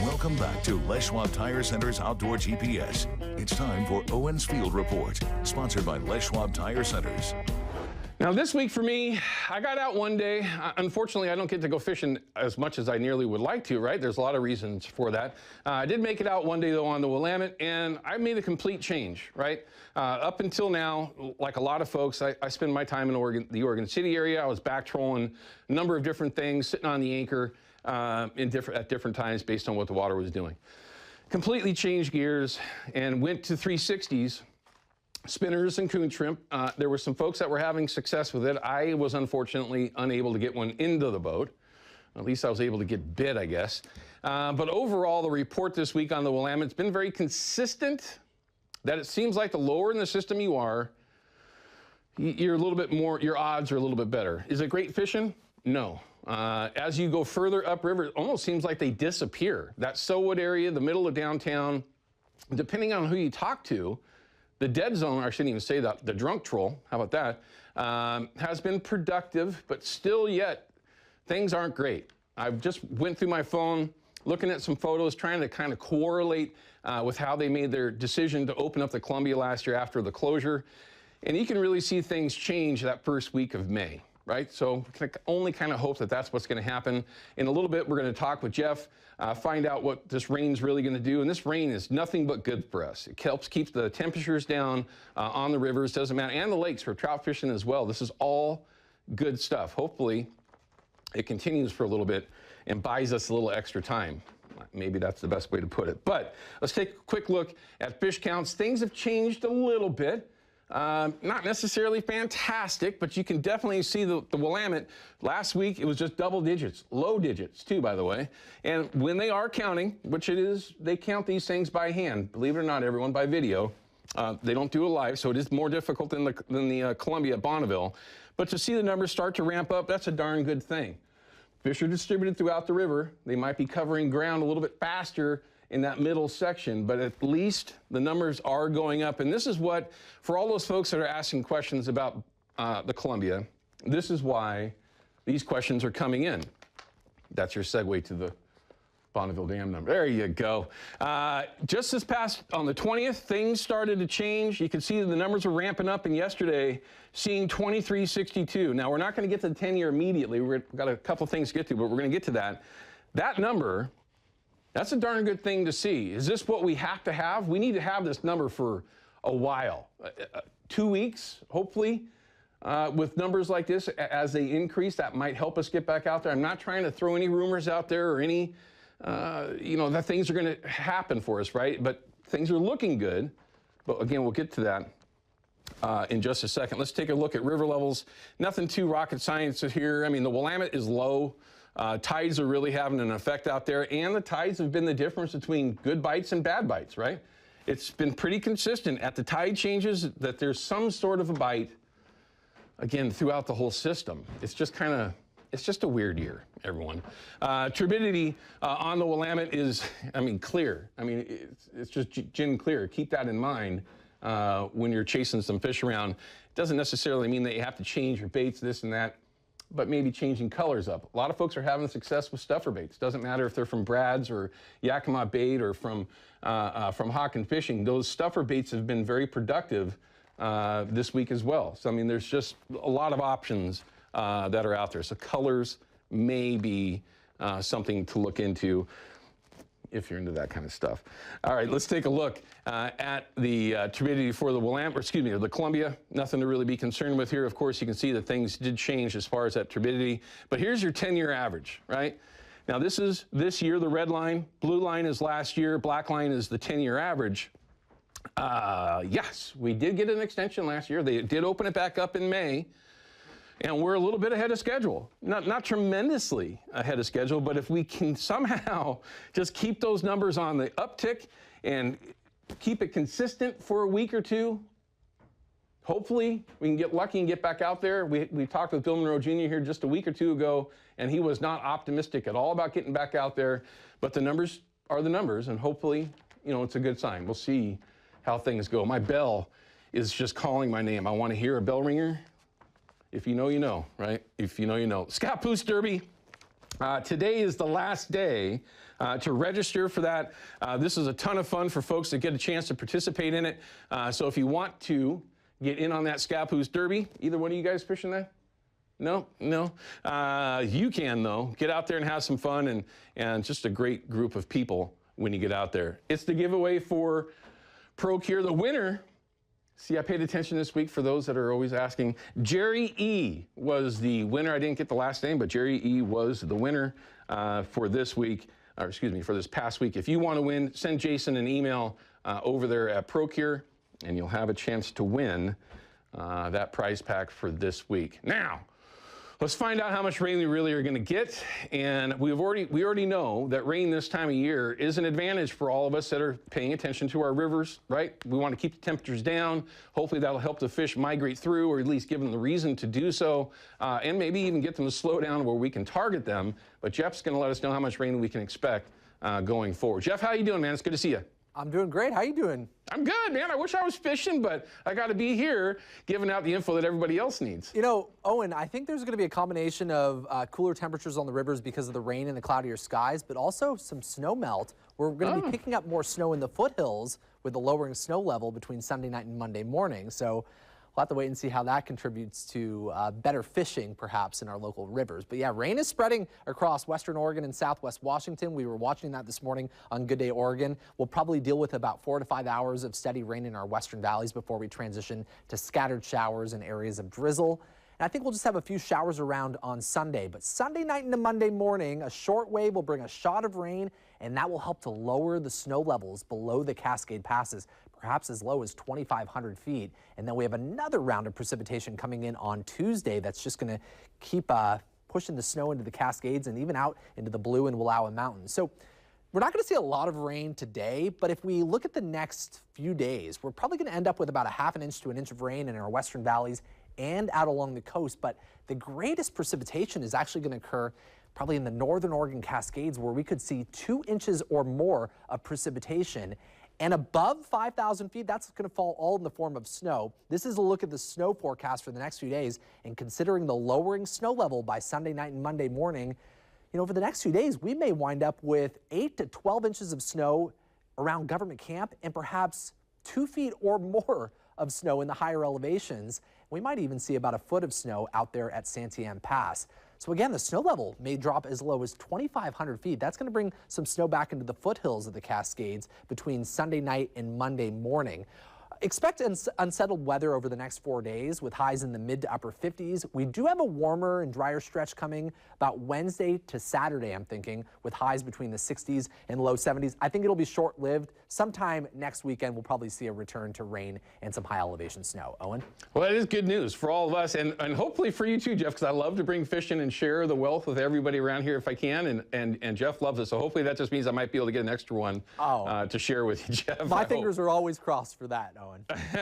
Welcome back to Les Schwab Tire Center's Outdoor GPS. It's time for Owin's Field Report, sponsored by Les Schwab Tire Centers. Now this week for me, I got out one day. Unfortunately, I don't get to go fishing as much as I nearly would like to, right? There's a lot of reasons for that. I did make it out one day though on the Willamette, and I made a complete change, right? Up until now, like a lot of folks, I spend my time in the Oregon City area. I was back trolling a number of different things, sitting on the anchor at different times based on what the water was doing. Completely changed gears and went to 360s. Spinners and coon shrimp. There were some folks that were having success with it. I was unfortunately unable to get one into the boat. At least I was able to get bit, I guess. But overall, the report this week on the Willamette has been very consistent, that it seems like the lower in the system you are, you're a little bit more, your odds are a little bit better. Is it great fishing? No. As you go further upriver, it almost seems like they disappear. That Sowood area, the middle of downtown, depending on who you talk to, the dead zone, or I shouldn't even say that, the drunk troll, how about that, has been productive, but still yet, things aren't great. I've just went through my phone, looking at some photos, trying to kind of correlate with how they made their decision to open up the Columbia last year after the closure. And you can really see things change that first week of May, right? So we can only kind of hope that that's what's going to happen. In a little bit, we're going to talk with Jeff, find out what this rain's really going to do. And this rain is nothing but good for us. It helps keep the temperatures down on the rivers, doesn't matter, and the lakes for trout fishing as well. This is all good stuff. Hopefully, it continues for a little bit and buys us a little extra time. Maybe that's the best way to put it. But let's take a quick look at fish counts. Things have changed a little bit. Not necessarily fantastic, but you can definitely see the Willamette. Last week, it was just double digits, low digits too, by the way. And when they are counting, which it is, they count these things by hand, believe it or not, everyone, by video. They don't do it live, so it is more difficult than the Columbia at Bonneville. But to see the numbers start to ramp up, that's a darn good thing. Fish are distributed throughout the river. They might be covering ground a little bit faster in that middle section, but at least the numbers are going up. And this is what, for all those folks that are asking questions about the Columbia, this is why these questions are coming in. That's your segue to the Bonneville Dam number. There you go. Just this past, on the 20th, things started to change. You can see that the numbers were ramping up, and yesterday, seeing 2362. Now, we're not going to get to the 10-year immediately. We've got a couple things to get to, but we're going to get to that. That number, that's a darn good thing to see. Is this what we have to have? We need to have this number for a while. 2 weeks, hopefully, with numbers like this, as they increase, that might help us get back out there. I'm not trying to throw any rumors out there or any, that things are going to happen for us, right? But things are looking good. But again, we'll get to that in just a second. Let's take a look at river levels. Nothing too rocket science here. I mean, the Willamette is low. Tides are really having an effect out there, and the tides have been the difference between good bites and bad bites, right? It's been pretty consistent at the tide changes that there's some sort of a bite, again, throughout the whole system. It's just kind of, it's just a weird year, everyone. Turbidity on the Willamette is, I mean, clear. I mean, it's just gin clear. Keep that in mind when you're chasing some fish around. It doesn't necessarily mean that you have to change your baits, this and that, but maybe changing colors up. A lot of folks are having success with stuffer baits. Doesn't matter if they're from Brad's or Yakima Bait or from Hawk and Fishing. Those stuffer baits have been very productive this week as well. So, I mean, there's just a lot of options that are out there. So colors may be something to look into if you're into that kind of stuff. All right, let's take a look at the turbidity for the Willamette, or excuse me, or the Columbia. Nothing to really be concerned with here. Of course, you can see that things did change as far as that turbidity. But here's your 10-year average, right? Now, this is this year, the red line. Blue line is last year. Black line is the 10-year average. Yes, we did get an extension last year. They did open it back up in May. And we're a little bit ahead of schedule. Not tremendously ahead of schedule, but if we can somehow just keep those numbers on the uptick and keep it consistent for a week or two, hopefully we can get lucky and get back out there. We talked with Bill Monroe Jr. here just a week or two ago, and he was not optimistic at all about getting back out there. But the numbers are the numbers, and hopefully, you know, it's a good sign. We'll see how things go. My bell is just calling my name. I want to hear a bell ringer. If you know, you know, right? If you know, you know. Scout Poos Derby Today is the last day to register for that. This is a ton of fun for folks that get a chance to participate in it. So if you want to get in on that Scappoose Derby, either one of you guys fishing that? No. You can, though. Get out there and have some fun, and just a great group of people when you get out there. It's the giveaway for Procure. The winner, see, I paid attention this week for those that are always asking. Jerry E. was the winner. I didn't get the last name, but Jerry E. was the winner for this week, or excuse me, for this past week. If you want to win, send Jason an email over there at Procure, and you'll have a chance to win that prize pack for this week. Now, let's find out how much rain we really are going to get. And we already know that rain this time of year is an advantage for all of us that are paying attention to our rivers, right? We want to keep the temperatures down. Hopefully that'll help the fish migrate through, or at least give them the reason to do so, and maybe even get them to slow down where we can target them. But Jeff's going to let us know how much rain we can expect going forward. Jeff, how you doing, man? It's good to see you. I'm doing great. How you doing? I'm good, man. I wish I was fishing, but I got to be here giving out the info that everybody else needs. You know, Owen, I think there's going to be a combination of cooler temperatures on the rivers because of the rain and the cloudier skies, but also some snow melt. We're going to be picking up more snow in the foothills with the lowering snow level between Sunday night and Monday morning. So we'll have to wait and see how that contributes to better fishing, perhaps, in our local rivers. But yeah, rain is spreading across western Oregon and southwest Washington. We were watching that this morning on Good Day Oregon. We'll probably deal with about 4 to 5 hours of steady rain in our western valleys before we transition to scattered showers and areas of drizzle. And I think we'll just have a few showers around on Sunday. But Sunday night into Monday morning, a short wave will bring a shot of rain, and that will help to lower the snow levels below the Cascade Passes, perhaps as low as 2,500 feet. And then we have another round of precipitation coming in on Tuesday that's just going to keep pushing the snow into the Cascades and even out into the Blue and Wallowa Mountains. So we're not going to see a lot of rain today, but if we look at the next few days, we're probably going to end up with about a ½ inch to an inch of rain in our western valleys and out along the coast. But the greatest precipitation is actually going to occur probably in the northern Oregon Cascades, where we could see 2 inches or more of precipitation. And above 5,000 feet, that's going to fall all in the form of snow. This is a look at the snow forecast for the next few days. And considering the lowering snow level by Sunday night and Monday morning, you know, over the next few days, we may wind up with 8 to 12 inches of snow around Government Camp and perhaps 2 feet or more of snow in the higher elevations. We might even see about a foot of snow out there at Santiam Pass. So again, the snow level may drop as low as 2,500 feet. That's going to bring some snow back into the foothills of the Cascades between Sunday night and Monday morning. Expect unsettled weather over the next 4 days with highs in the mid to upper 50s. We do have a warmer and drier stretch coming about Wednesday to Saturday, I'm thinking, with highs between the 60s and low 70s. I think it'll be short-lived. Sometime next weekend, we'll probably see a return to rain and some high elevation snow. Owen? Well, that is good news for all of us, and hopefully for you too, Jeff, because I love to bring fishing and share the wealth with everybody around here if I can, and Jeff loves it. So hopefully that just means I might be able to get an extra one to share with you, Jeff. My fingers are always crossed for that, Owen.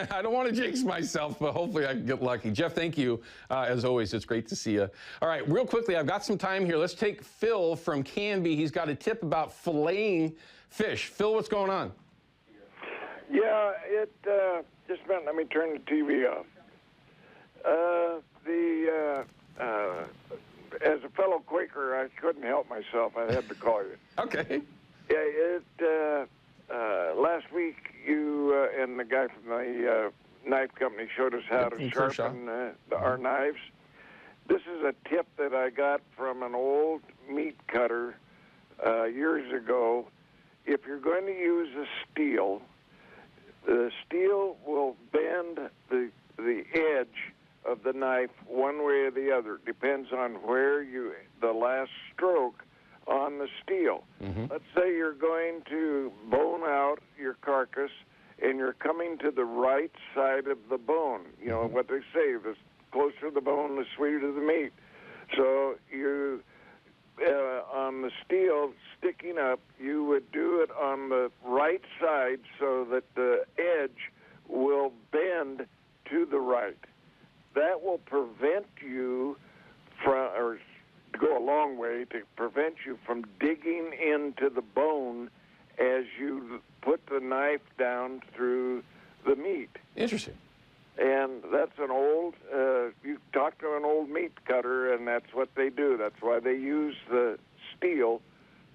I don't want to jinx myself, but hopefully I can get lucky. Jeff, thank you. As always, it's great to see you. All right, real quickly, I've got some time here. Let's take Phil from Canby. He's got a tip about filleting fish. Phil, what's going on? Yeah, it just meant let me turn the TV off. As a fellow Quaker, I couldn't help myself. I had to call you. Okay. Yeah, last week you and the guy from the knife company showed us how to sharpen our knives. This is a tip that I got from an old meat cutter years ago. If you're going to use a steel, the steel will bend the edge of the knife one way or the other. It depends on where the last stroke on the steel. Mm-hmm. Let's say you're going to bone out your carcass and you're coming to the right side of the bone. You know what they say, the closer to the bone, the sweeter the meat. So you, on the steel sticking up, you would do it on the right side so that the edge will bend to the right. That will prevent you from, or go a long way to prevent you from digging into the bone as you put the knife down through the meat. Interesting. And that's an old, you talk to an old meat cutter, and that's what they do. That's why they use the steel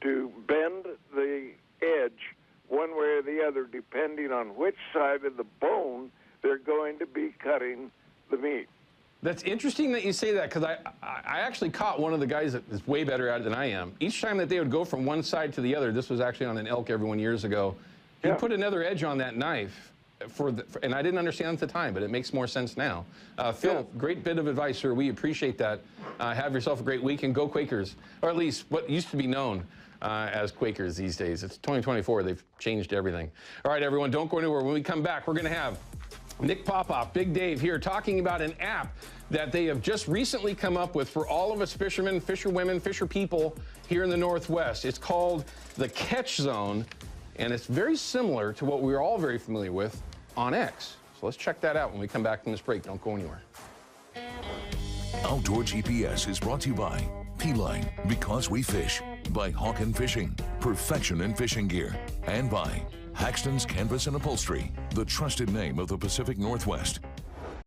to bend the edge one way or the other, depending on which side of the bone they're going to be cutting the meat. That's interesting that you say that, because I actually caught one of the guys that is way better at it than I am. Each time that they would go from one side to the other, this was actually on an elk everyone years ago, he'd put another edge on that knife. And I didn't understand at the time, but it makes more sense now. Phil, great bit of advice, sir. We appreciate that. Have yourself a great week, and go Quakers, or at least what used to be known as Quakers these days. It's 2024. They've changed everything. All right, everyone, don't go anywhere. When we come back, we're going to have Nick Popoff, Big Dave here, talking about an app that they have just recently come up with for all of us fishermen, fisherwomen, fisher people here in the Northwest. It's called the Catch Zone, and it's very similar to what we're all very familiar with on X. So let's check that out when we come back from this break. Don't go anywhere. Outdoor GPS is brought to you by P-Line, because we fish, by Hawken Fishing, perfection in fishing gear, and by Haxton's Canvas and Upholstery, the trusted name of the Pacific Northwest.